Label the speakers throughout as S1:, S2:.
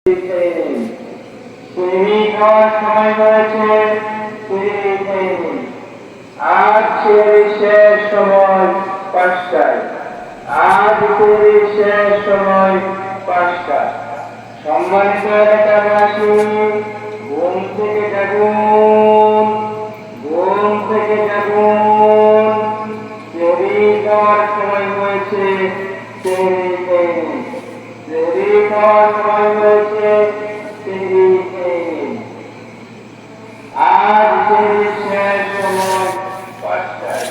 S1: সিঁড়ি খাওয়ার সময় হয়েছে, সিঁড়ি খেয়ে নিন। আজ সিঁড়ি শেষ সময় 5টায়। আজ সিঁড়ি শেষ সময় 5টা। সম্মানিত এলাকাবাসী, ঘুম থেকে জাগুন, ঘুম থেকে জাগুন। সিঁড়ি খাওয়ার সময় হয়েছে, সিঁড়ি খেয়ে নিন। সিঁড়ি খাওয়ার সময় হয়েছে, সিঁড়ি খেয়ে নিন। আজ সিঁড়ি শেষ সময় 5টায়।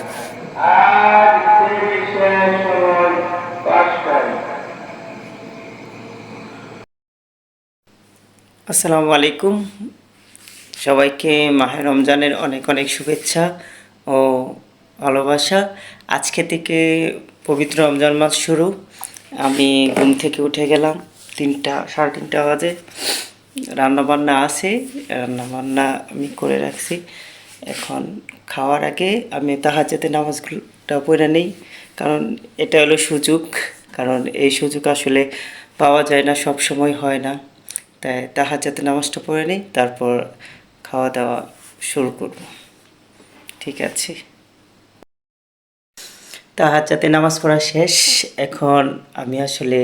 S1: আজ সিঁড়ি শেষ সময় 5টায়।
S2: আসসালামু আলাইকুম। সবাইকে মাহে রমজানের অনেক অনেক শুভেচ্ছা ও ভালোবাসা। আজকে থেকে পবিত্র রমজান মাস শুরু। আমি ঘুম থেকে উঠে গেলাম 3টা, 3:30 বাজে। রান্নাবান্না আছে, রান্নাবান্না আমি করে রাখছি। এখন খাওয়ার আগে আমি তাহাজ্জুদের নামাজটা পড়ে নেই, কারণ এটা হলো সুযোগ। কারণ এই সুযোগ আসলে পাওয়া যায় না, সব সময় হয় না। তাই তাহাজ্জুদের নামাজটা পড়ে নিই, তারপর খাওয়া দাওয়া শুরু করব। ঠিক আছে, তাহাজ্জুদের নামাজ পড়া শেষ। এখন আমি আসলে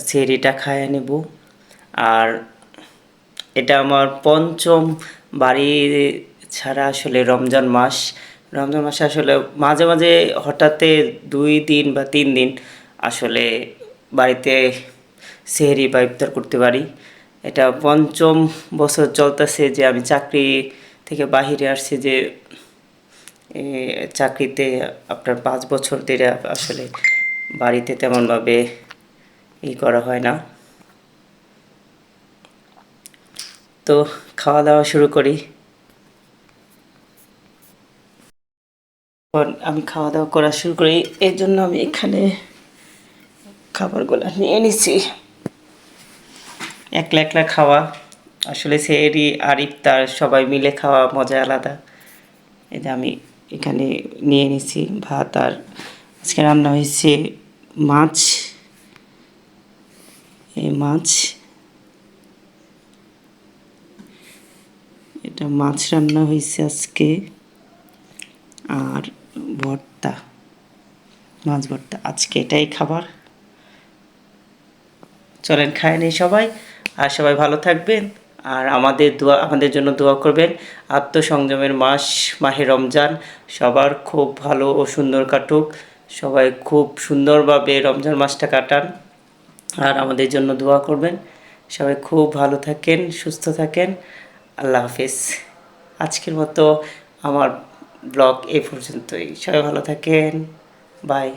S2: সেহরিটা খাইয়ে নেব। আর এটা আমার পঞ্চম বাড়ি ছাড়া আসলে রমজান মাস। রমজান মাসে আসলে মাঝে মাঝে হঠাৎ 2 দিন বা 3 দিন আসলে বাড়িতে সেহরি বা ইফতার করতে পারি। এটা পঞ্চম বছর চলতেছে যে আমি চাকরি থেকে বাহিরে আসছি, যে চাকরিতে আপনার 5 বছর ধরে আসলে বাড়িতে তেমনভাবে করা হয় না। তো খাওয়া দাওয়া শুরু করি। আমি খাওয়া দাওয়া করা শুরু করি, এর জন্য আমি এখানে খাবারগুলো নিয়ে নিছি। একলা একলা খাওয়া আসলে সেহরি আর ইফতার সবাই মিলে খাওয়া মজা আলাদা। এই যে আমি এখানে নিয়ে নিছি ভাত, আর আজকে রান্না হয়েছে মাছ। এই মাছ, এটা মাছ রান্না হয়েছে আজকে। আর ভর্তা, মাছ ভর্তা, আজকে এটাই খাবার। চলেন খায় নেই সবাই, আর সবাই ভালো থাকবেন। আর আমাদের জন্য দোয়া করবেন। আত্মসংযমের মাস মাহে রমজান সবার খুব ভালো ও সুন্দর কাটুক। সবাই খুব সুন্দরভাবে রমজান মাসটা কাটান, আর আমাদের জন্য দোয়া করবেন। সবাই খুব ভালো থাকেন, সুস্থ থাকেন। আল্লাহ হাফিজ। আজকের মতো আমার ব্লগ এই পর্যন্তই। সবাই ভালো থাকেন, বাই।